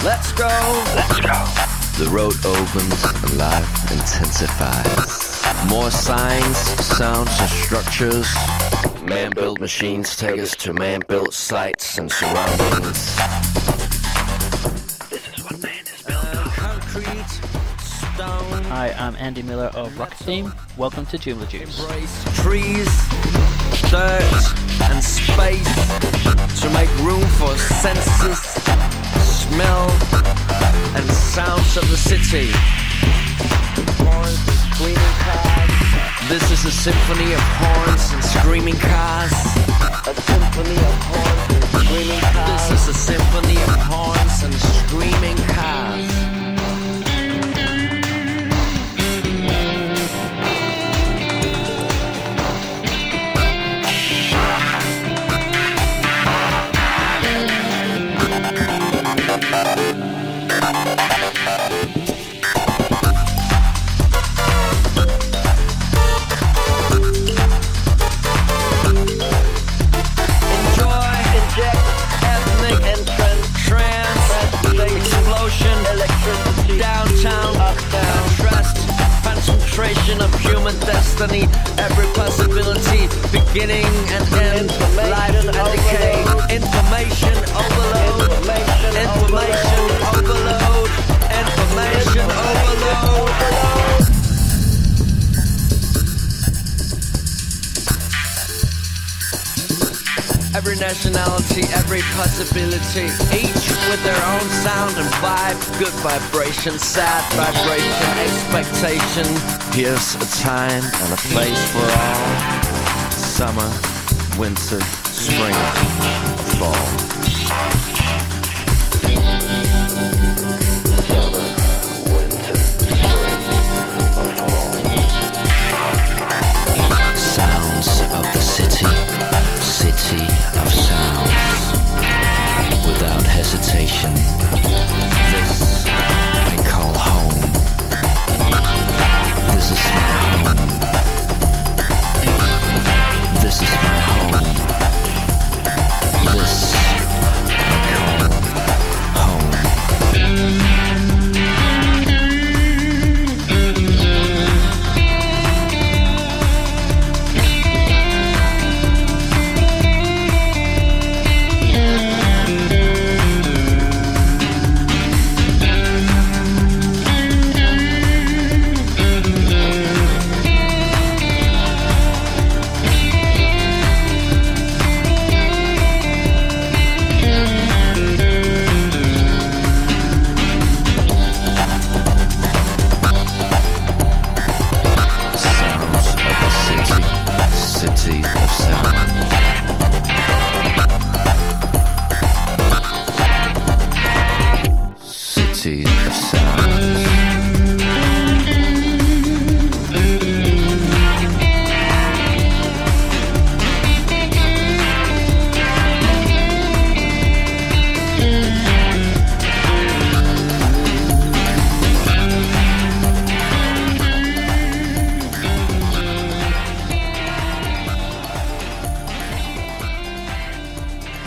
Let's go. Let's go. The road opens and life intensifies. More signs, sounds, and structures. Man-built machines take us to man-built sites and surroundings. This is what man is built of. Concrete, stone. Hi, I'm Andy Miller of Rockettheme. Welcome to Joomla Juice. Embrace trees, dirt, and space to make room for senses, smell, and sounds of the city. Horns and screaming cars. This is a symphony of horns and screaming cars. A symphony of horns and screaming cars. This is a symphony of horns and screaming cars. Downtown, trust, concentration of human destiny, every possibility, beginning and end, life and decay, information overload, information overload, information overload. Every nationality, every possibility, each with their own sound and vibe. Good vibration, sad vibration, expectation. Here's a time and a place for all. Summer, winter, spring, fall. Sounds of the city. City of sounds, without hesitation. This I call home. This is my home. This is my home. This I call home.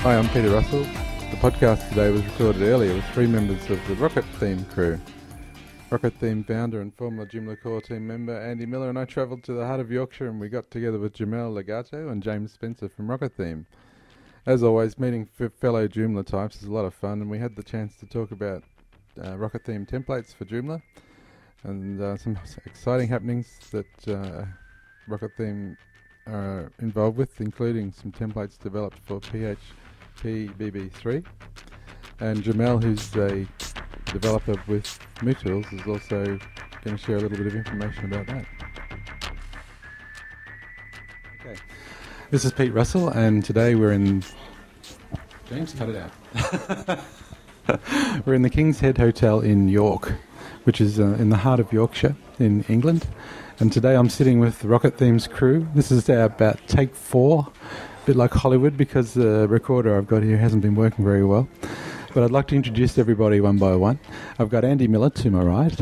Hi, I'm Peter Russell. The podcast today was recorded earlier with three members of the Rockettheme crew. Rockettheme founder and former Joomla core team member Andy Miller and I travelled to the heart of Yorkshire and we got together with Jamel Legato and James Spencer from Rockettheme. As always, meeting fellow Joomla types is a lot of fun and we had the chance to talk about Rockettheme templates for Joomla and some exciting happenings that Rockettheme are involved with, including some templates developed for phpBB3. And Jamel, who's a developer with Mootools, is also going to share a little bit of information about that. Okay, this is Pete Russell, and today we're in... James, cut it out. We're in the King's Head Hotel in York, which is in the heart of Yorkshire in England. And today I'm sitting with Rockettheme's crew. This is about take 4, a bit like Hollywood because the recorder I've got here hasn't been working very well. But I'd like to introduce everybody one by one. I've got Andy Miller to my right.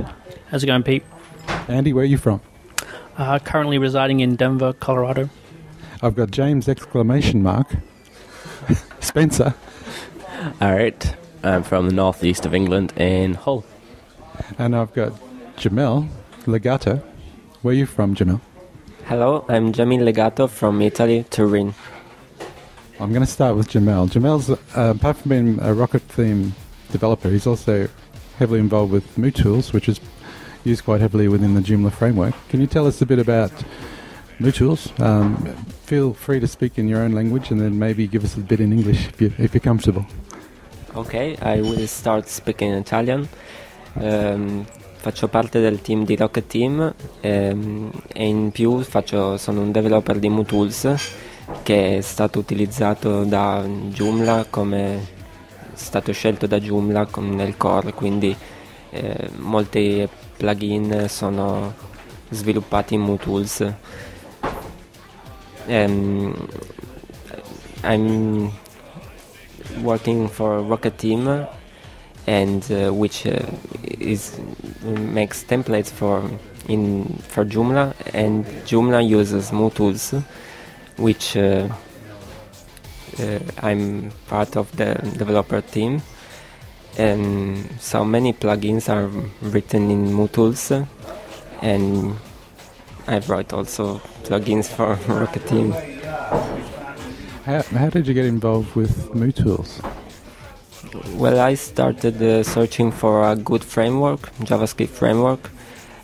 How's it going, Pete? Andy, where are you from? Currently residing in Denver, Colorado. I've got James ! Spencer. All right. I'm from the northeast of England in Hull. And I've got Jamel Legato. Where are you from, Jamel? Hello, I'm Jamil Legato from Italy, Turin. I'm going to start with Jamel. Jamel's, apart from being a Rockettheme developer, he's also heavily involved with Mootools, which is used quite heavily within the Joomla framework. Can you tell us a bit about Mootools? Feel free to speak in your own language and then maybe give us a bit in English if you're comfortable. Ok, I will start speaking in Italian. Faccio parte del team di Rockettheme e in più sono un developer di Mootools che è stato utilizzato da Joomla, come è stato scelto da Joomla nel core, quindi molti plugin sono sviluppati in Mootools. I'm working for Rockettheme, and which makes templates for Joomla, and Joomla uses Mootools, which I'm part of the developer team, and so many plugins are written in Mootools, and I've wrote also plugins for Rockettheme. How did you get involved with Mootools? Well, I started searching for a good framework, JavaScript framework.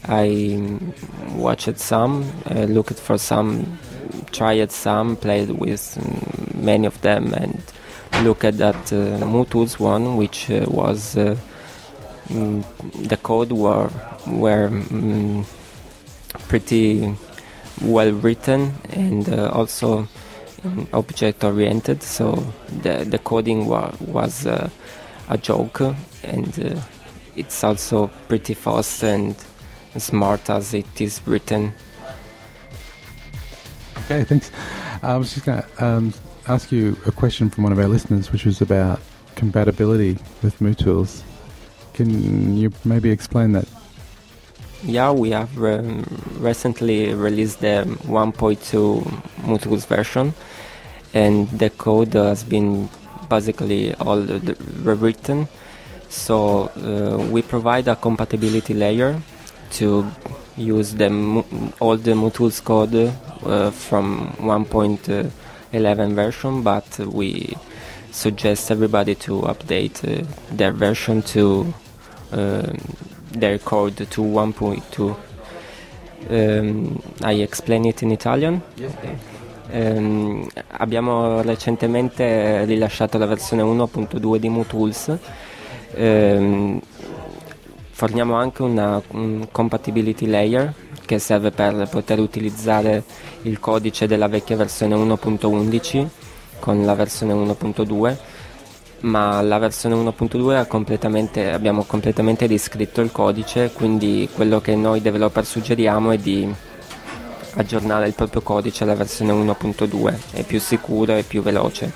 I watched some, looked for some, tried some, played with many of them, and looked at that Mootools one, which was the code were pretty well written and also object oriented, so the coding was a joke, and it's also pretty fast and smart as it is written. Okay, thanks. I was just going to ask you a question from one of our listeners, which was about compatibility with Mootools. Can you maybe explain that? Yeah, we have recently released the 1.2 Mootools version, and the code has been basically all rewritten. So we provide a compatibility layer to use all the Mootools code from 1.11 version, but we suggest everybody to update their version to their code to 1.2. I explain it in Italian? Yes. Abbiamo recentemente rilasciato la versione 1.2 di Mootools. Forniamo anche un compatibility layer che serve per poter utilizzare il codice della vecchia versione 1.11 con la versione 1.2, ma la versione 1.2 abbiamo completamente riscritto il codice, quindi quello che noi developer suggeriamo è di aggiornare il proprio codice alla versione 1.2, è più sicuro e più veloce.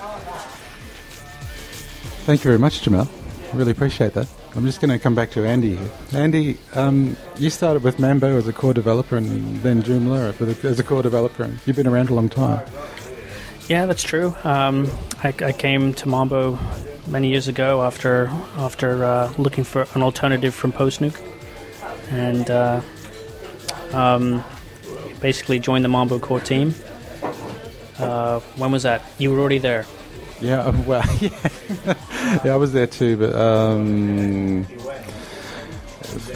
Thank you very much, Jamel. I really appreciate that. I'm just going to come back to Andy here. Andy, you started with Mambo as a core developer and then Joomla as a core developer, and you've been around a long time. Yeah, that's true. I came to Mambo many years ago after looking for an alternative from Postnuke, and basically joined the Mambo core team. When was that? You were already there. Yeah, well, yeah, I was there too, but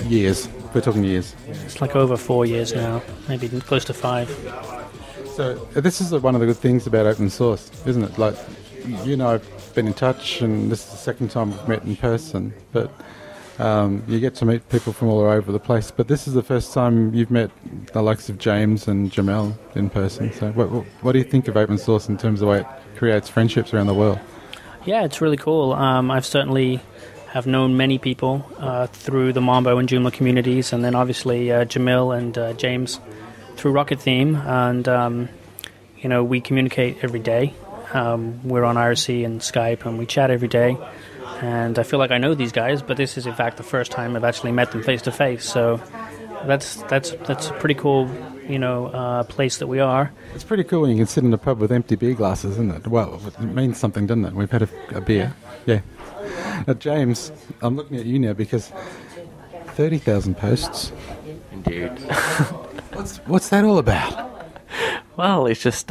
years. We're talking years. It's like over 4 years now, maybe close to 5. So this is one of the good things about open source, isn't it? Like, you know, I've been in touch, and this is the second time we've met in person, but you get to meet people from all over the place. But this is the first time you've met the likes of James and Jamel in person. So what do you think of open source in terms of the way it creates friendships around the world? Yeah, it's really cool. I've certainly have known many people through the Mambo and Joomla communities, and then obviously Jamil and James through Rockettheme, and you know, we communicate every day. We're on IRC and Skype, and we chat every day. And I feel like I know these guys, but this is in fact the first time I've actually met them face to face. So that's a pretty cool, you know, place that we are. It's pretty cool when you can sit in a pub with empty beer glasses, isn't it? Well, it means something, doesn't it? We've had a beer. Yeah. James, I'm looking at you now because 30,000 posts. Indeed. What's that all about? Well, it's just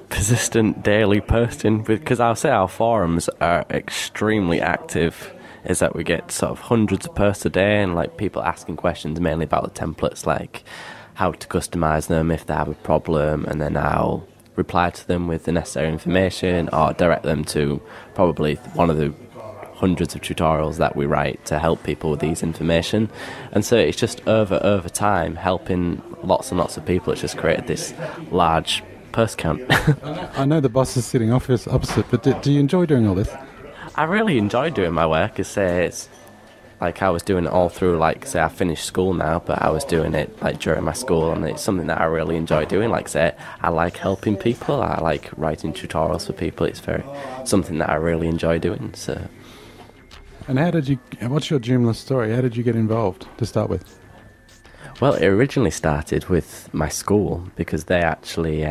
persistent daily posting, because I'll say our forums are extremely active. Is that we get sort of hundreds of posts a day, and like people asking questions mainly about the templates, like how to customize them if they have a problem, and then I'll reply to them with the necessary information or direct them to probably one of the hundreds of tutorials that we write to help people with these information. And so it's just over time helping lots and lots of people. It's just created this large post count. I know the boss is sitting opposite, but do you enjoy doing all this? I really enjoy doing my work. It's like I was doing it all through, like, say, I finished school now, but I was doing it like during my school, and it's something that I really enjoy doing. Like, say, I like helping people. I like writing tutorials for people. It's something that I really enjoy doing. So. And what's your Joomla story? How did you get involved to start with? Well, it originally started with my school, because they actually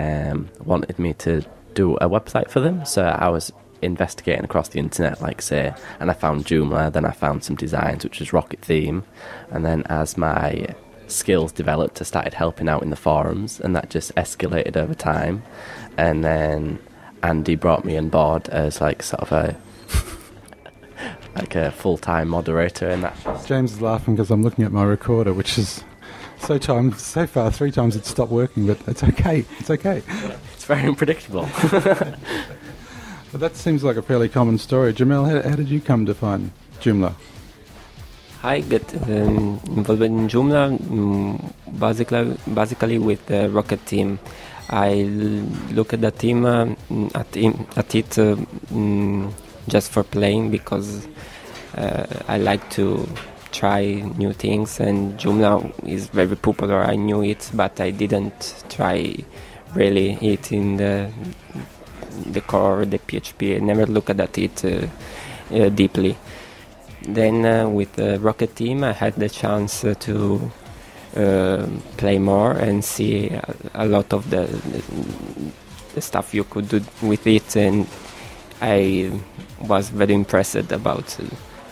wanted me to do a website for them. So I was investigating across the internet, like, say, and I found Joomla, then I found some designs, which was Rockettheme, and then as my skills developed, I started helping out in the forums, and that just escalated over time. And then Andy brought me on board as like sort of a like a full-time moderator, and that. James is laughing because I'm looking at my recorder, which is so far 3 times it's stopped working, but it's okay. It's okay. It's very unpredictable. But that seems like a fairly common story. Jamel, how did you come to find Joomla? I get involved in Joomla basically with the Rockettheme. I look at the team at it just for playing, because I like to try new things, and Joomla is very popular. I knew it, but I didn't try really it in the core, the PHP. I never looked at it deeply. Then with Rockettheme, I had the chance to play more and see a lot of the stuff you could do with it, and I was very impressed about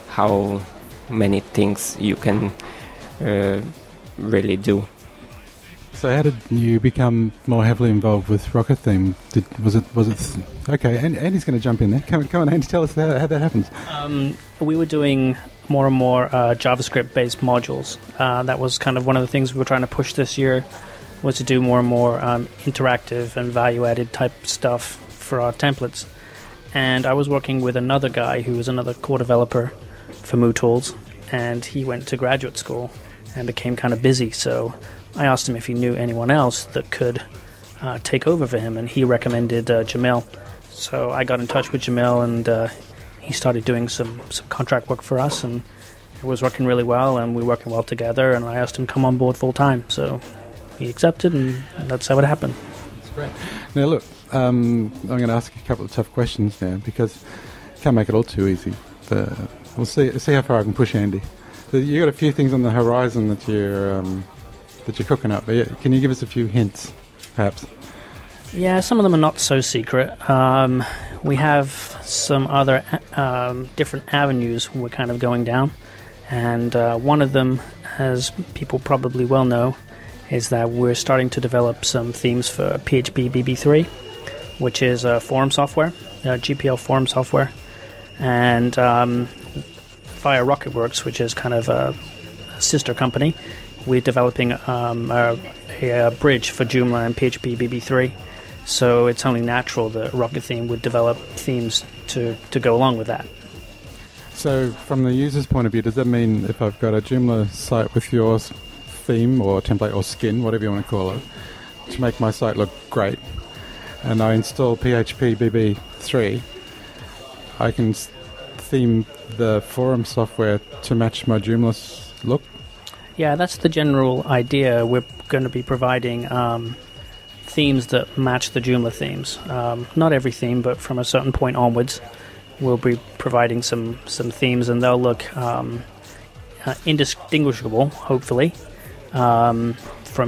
how many things you can really do. So how did you become more heavily involved with Rockettheme? Was it okay? Andy's going to jump in there. Come on, Andy, tell us how that happens. We were doing more and more JavaScript-based modules. That was kind of one of the things we were trying to push this year, was to do more and more interactive and value-added type stuff for our templates. And I was working with another guy who was another core developer for Mootools, and he went to graduate school and became kind of busy, so I asked him if he knew anyone else that could take over for him, and he recommended Jamil. So I got in touch with Jamil, and he started doing some contract work for us, and it was working really well, and we were working well together, and I asked him to come on board full time. So he accepted, and that's how it happened. That's great. Now look, I'm going to ask a couple of tough questions now, because I can't make it all too easy. But we'll see how far I can push Andy. So you got a few things on the horizon that you're cooking up. But yeah, can you give us a few hints, perhaps? Yeah, some of them are not so secret. We have some other different avenues we're kind of going down, and one of them, as people probably well know, is that we're starting to develop some themes for phpBB3, which is forum software, GPL forum software, and via Rocketworks, which is kind of a sister company, we're developing a bridge for Joomla and phpBB3. So it's only natural that Rockettheme would develop themes to go along with that. So from the user's point of view, does that mean if I've got a Joomla site with your theme or template or skin, whatever you want to call it, to make my site look great, and I install phpBB3, I can theme the forum software to match my Joomla look? Yeah, that's the general idea. We're going to be providing themes that match the Joomla themes. Not every theme, but from a certain point onwards, we'll be providing some themes, and they'll look indistinguishable, hopefully, from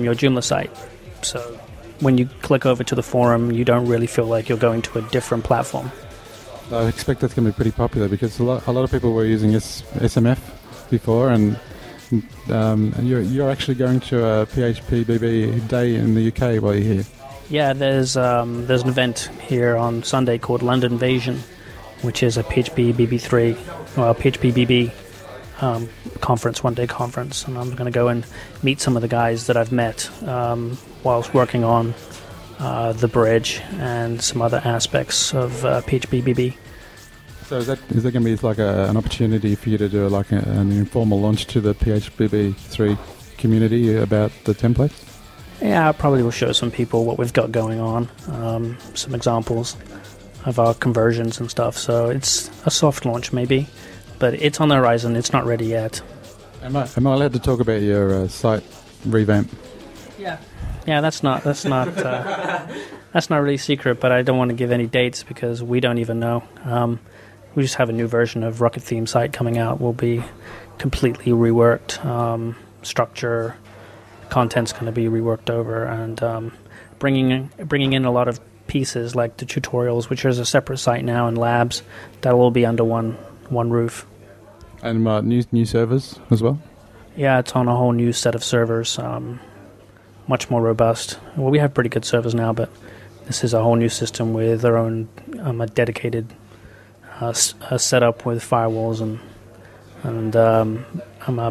your Joomla site. So when you click over to the forum, you don't really feel like you're going to a different platform. I expect that's going to be pretty popular because a lot of people were using SMF before, and you're actually going to a phpBB day in the UK while you're here. Yeah, there's an event here on Sunday called London Invasion, which is a phpBB3, well, phpBB conference, one-day conference, and I'm going to go and meet some of the guys that I've met whilst working on the bridge and some other aspects of phpBB. So is that going to be like an opportunity for you to do like an informal launch to the phpBB3 community about the templates? Yeah, I probably will show some people what we've got going on, some examples of our conversions and stuff. So it's a soft launch maybe, but it's on the horizon. It's not ready yet. Am I allowed to talk about your site revamp? Yeah, that's not that's not really secret, but I don't want to give any dates because we don't even know. We just have a new version of Rockettheme site coming out. Will be completely reworked. Structure, content's going to be reworked over, and bringing in a lot of pieces like the tutorials, which is a separate site now, and labs that'll all be under one roof. And new servers as well. Yeah, it's on a whole new set of servers, much more robust. Well, we have pretty good servers now, but this is a whole new system with their own a dedicated setup with firewalls and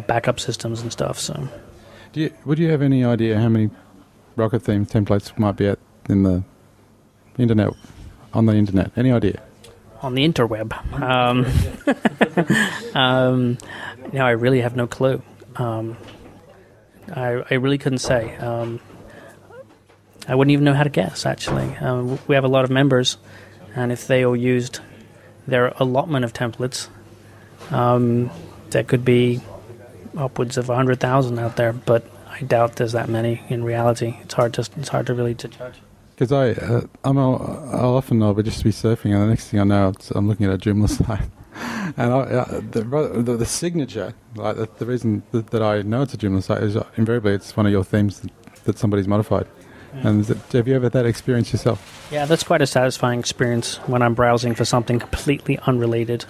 backup systems and stuff. So, would you have any idea how many Rockettheme templates might be in the internet? On the internet, any idea? On the interweb, I really have no clue. I really couldn't say. I wouldn't even know how to guess, actually. We have a lot of members, and if they all used their allotment of templates, there could be upwards of 100,000 out there, but I doubt there's that many in reality. It's hard to really judge. Because I'll often be surfing, and the next thing I know, I'm looking at a Joomla site. And the signature, like the reason that I know it's a Joomla site is invariably it's one of your themes that somebody's modified. Yeah. And have you ever had that experience yourself? Yeah, that's quite a satisfying experience when I'm browsing for something completely unrelated,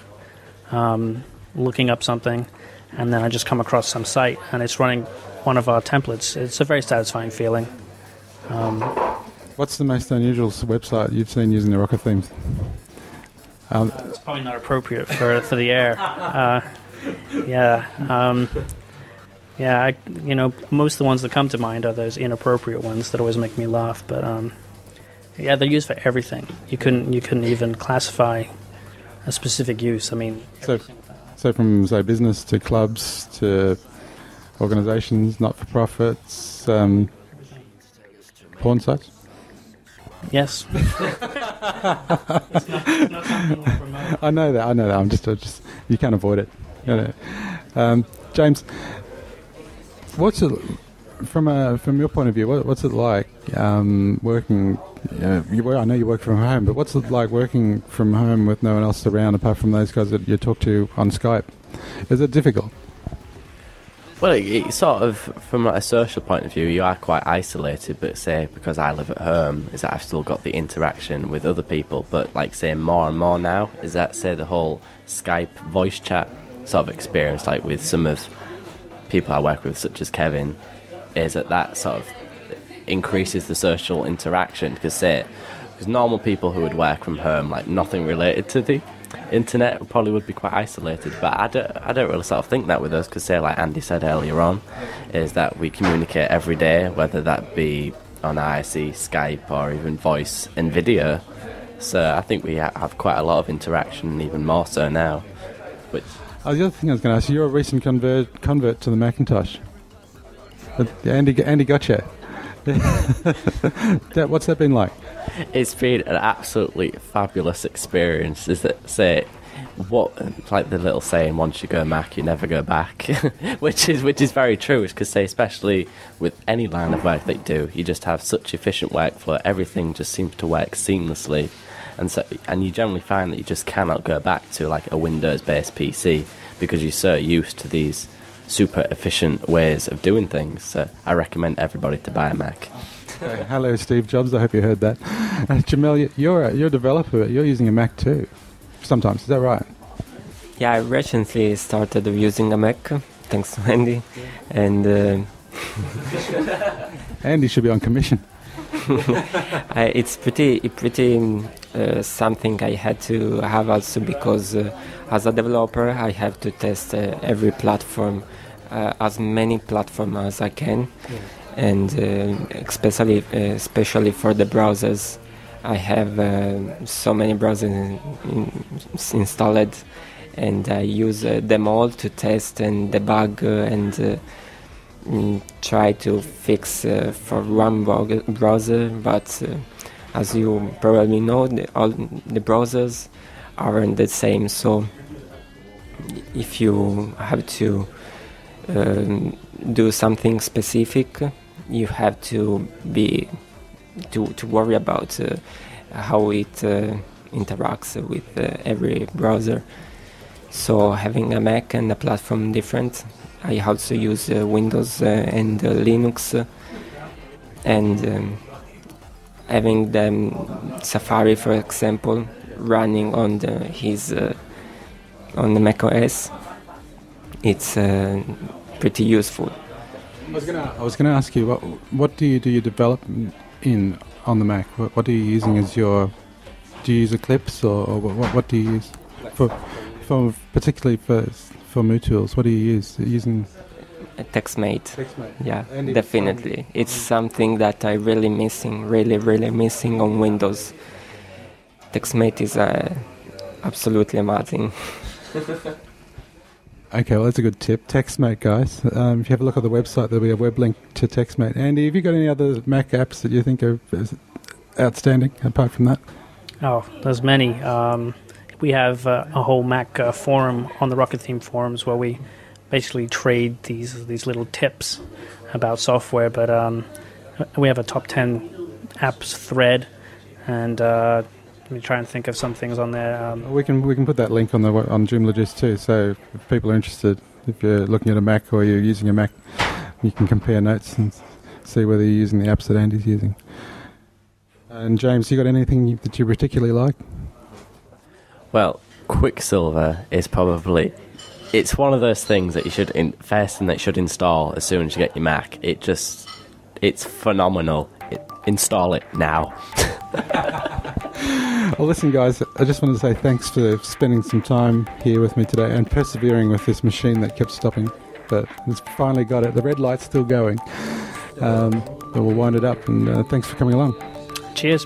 looking up something, and then I just come across some site and it's running one of our templates. It's a very satisfying feeling. What's the most unusual website you've seen using the Rockettheme? It's probably not appropriate for the air. Most of the ones that come to mind are those inappropriate ones that always make me laugh. But they're used for everything. You couldn't even classify a specific use. I mean, so from business to clubs to organisations, not-for-profits, porn sites. Yes. It's not something we promote. I know that. I'm just you can't avoid it. James, what's it from your point of view? What's it like working? I know you work from home, but what's it like working from home with no one else around apart from those guys that you talk to on Skype? Is it difficult? Well, it's sort of, from a social point of view, you are quite isolated, but say, because I live at home, is that I've still got the interaction with other people, but like, say, more and more now, is that, say, the whole Skype voice chat sort of experience, like with some of people I work with, such as Kevin, is that sort of increases the social interaction, because normal people who would work from home, like nothing related to the internet, probably would be quite isolated, but I don't really sort of think that with us, because like Andy said earlier on, is that we communicate every day, whether that be on IRC, Skype, or even voice and video. So I think we have quite a lot of interaction, and even more so now. Which the other thing I was going to ask you, you're a recent convert to the Macintosh. Andy got you. What's that been like? It's been an absolutely fabulous experience. Is that, say, like the little saying, once you go Mac, you never go back, which is very true. Because, say, especially with any line of work that you do, you just have such efficient workflow. Everything just seems to work seamlessly, and you generally find that you just cannot go back to like a Windows-based PC because you're so used to these super efficient ways of doing things. So I recommend everybody to buy a Mac. Okay. Hello, Steve Jobs. I hope you heard that. Jamel, you're a developer. You're using a Mac too. sometimes. Is that right? Yeah, I recently started using a Mac, thanks to Andy, and Andy should be on commission. it's pretty something I had to have also because as a developer I have to test every platform, as many platforms as I can, and especially for the browsers. I have so many browsers installed, and I use them all to test and debug and try to fix for one browser, but as you probably know, all the browsers aren't the same. So if you have to do something specific, you have to worry about how it interacts with every browser. So having a Mac and a platform different, I also use Windows and Linux, and having the Safari, for example, running on the Mac OS, it's pretty useful. I was gonna ask you, what do you develop in on the Mac? What are you using as your? Do you use Eclipse or what do you use for particularly for Mootools? What do you use? Are you using TextMate. Yeah, and definitely. It's something that I really missing on Windows. TextMate is absolutely amazing. Okay, well, that's a good tip. TextMate, guys. If you have a look at the website, there'll be a web link to TextMate. Andy, have you got any other Mac apps that you think are outstanding apart from that? Oh, there's many. We have a whole Mac forum on the Rockettheme forums where we basically trade these little tips about software. But we have a top 10 apps thread, and let me try and think of some things on there. We can put that link on Joomla too. So if people are interested, if you're looking at a Mac or you're using a Mac, you can compare notes and see whether you're using the apps that Andy's using. And James, you got anything that you particularly like? Well, Quicksilver is probably... It's one of those things that you should install as soon as you get your Mac. It's phenomenal. Install it now. Well, listen, guys, I just wanted to say thanks for spending some time here with me today and persevering with this machine that kept stopping. But it's finally got it. The red light's still going. But we'll wind it up, and thanks for coming along. Cheers.